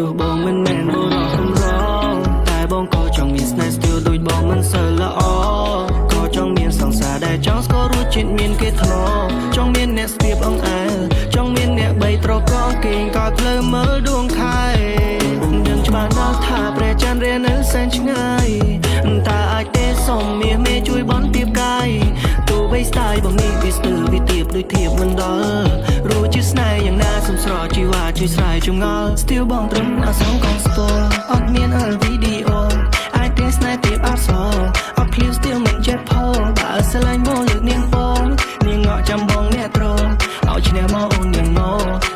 ទោះបងមិនមែនបុរសកំរតែបងក៏ចង់មានស្នេហ៍ស្ទើរដូចបងមិនសូវល្អក៏ចង់មានសង្សារដែលចង់ស្គាល់រសជាតិមានគេធ្លាប់ចង់មានអ្នកស្ទាបអង្អែលចង់មានអ្នកបីត្រកងគេងក៏ភ្លើមើលដួងខែយើងច្បាស់ណាស់ថាព្រះច័ន្ទរានៅសែនឆ្ងាយតើអាចទេសុំមាសមេជួយបន់ទៀបកាយទោះបីស្ដាយបងនេះវាស្ទើរវាទៀបដូចធៀបមិនដល់រួចជាស្នេហ៍យ៉ាងណាសំស្រជីវ៉ាជួយស្រ័យចងល់ Still បងត្រឹមអសងកងស្ពរអត់មានអលវីដេអូអាចទេស្នេហ៍ទៀបអត់សអត់ឃ្លៀវ Still មិនចេះផោបើស្រឡាញ់បងលើកនាងបងនាងងក់ចាំបងអ្នកត្រឲ្យឈ្នះមកអូននាងង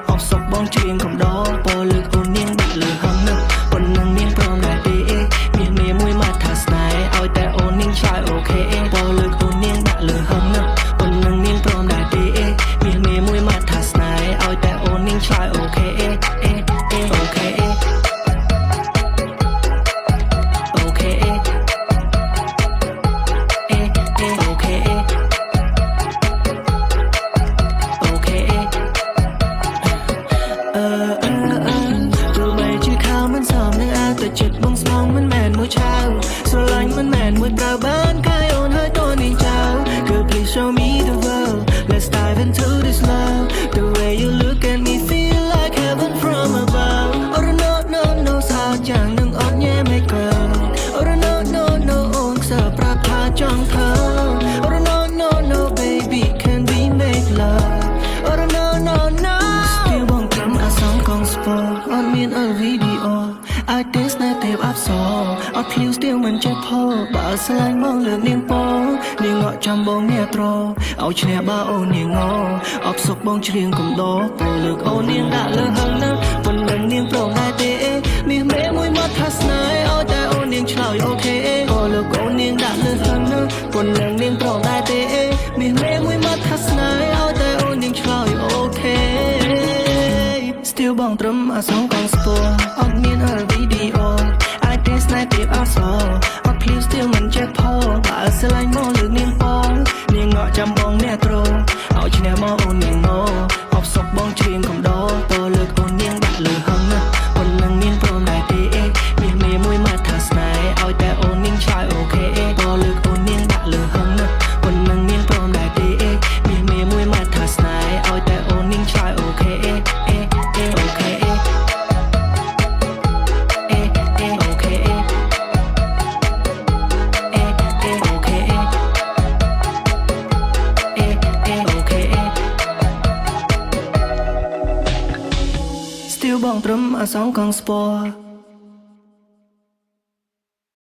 អបសុកបងច្រៀងកំដរពោលើកអូននាងដាក់លើហឹមណាស់ប៉ុណ្ណឹងនាងព្រមដែរទេមាសមេមួយមកថាស្នេហ៍ឲ្យតែអូននាងឆ្លើយអូខេពោលើកអូននាងដាក់លើហឹមណាស់ប៉ុណ្ណឹងនាងព្រមដែរទេមាសមេមួយមកថាស្នេហ៍ឲ្យតែអូននាងឆ្លើយអូខេអូខេអូខេអូខេអូខេទោះបីជាខោមិនសមនឹងអាតែចិត្តបងស្មងមិនមែនមួយឆៅស្រឡាញ់មិនមែនមួយប្រើបានកាយអូនហើយតនាងចៅ Girl please show me the world let's dive into this love the way you look at me feel like heaven from above oh no no no សាយ៉ាងនឹងអត់ញ៉ែមិនកើ oh no no no អូនខ្សឹបប្រាប់ថាចង់ធ្វើ oh no no no baby can we make love oh no no no Still បងត្រឹមអាសងកងស្ពរអត់មានអលវីដេអូអាចទេស្នេហ៍ទេពអប្សរអត់ឃ្លៀវ Still មិនចេះផោបើស្រឡាញ់មកលើកនាងបងនាងងក់ចាំបងអ្នកត្រឲ្យឈ្នះបើអូននាងងអបសុកបងច្រៀងកំដរពោលើកអូននាងដាក់លើហឹងណាប៉ុណ្ណឹងនាងព្រមដែរទេមាសមេមួយមកថាស្នេហ៍ឲ្យតែអូននាងឆ្លើយអូខេពោលើកអូននាងដាក់លើហឹងណាប៉ុណ្ណឹងនាងព្រមដែរទេមាសមេមួយមកថាស្នេហ៍ឲ្យតែអូននាងឆ្លើយអូខេ Still បងត្រឹមអាសងកងស្ពរអត់មានអលវីដេអូអាចទេស្នេហ៍ទៀបអត់សអត់ឃ្លៀវ Still មិនចេះផោបើស្រឡាញ់មកលើកនាងបងនាងងក់ចាំបងអ្នកត្រឲ្យឈ្នះមកអូននាងងអបសុកបងច្រៀងកំដរតលើកអូននាងដាក់លើហឹងណាប៉ុណ្ណឹងនាងព្រមដែរទេមាសមេមួយមកថាស្នេហ៍ឲ្យតែអូននាងឆ្លើយអូខេតលើកអូននាងដាក់លើហឹងណាប៉ុណ្ណឹងនាងព្រមដែរទេមាសមេមួយមកថាស្នេហ៍ឲ្យតែអូននាងឆ្លើយអូខេអូខេStill បងត្រឹមអាសងកងស្ពរ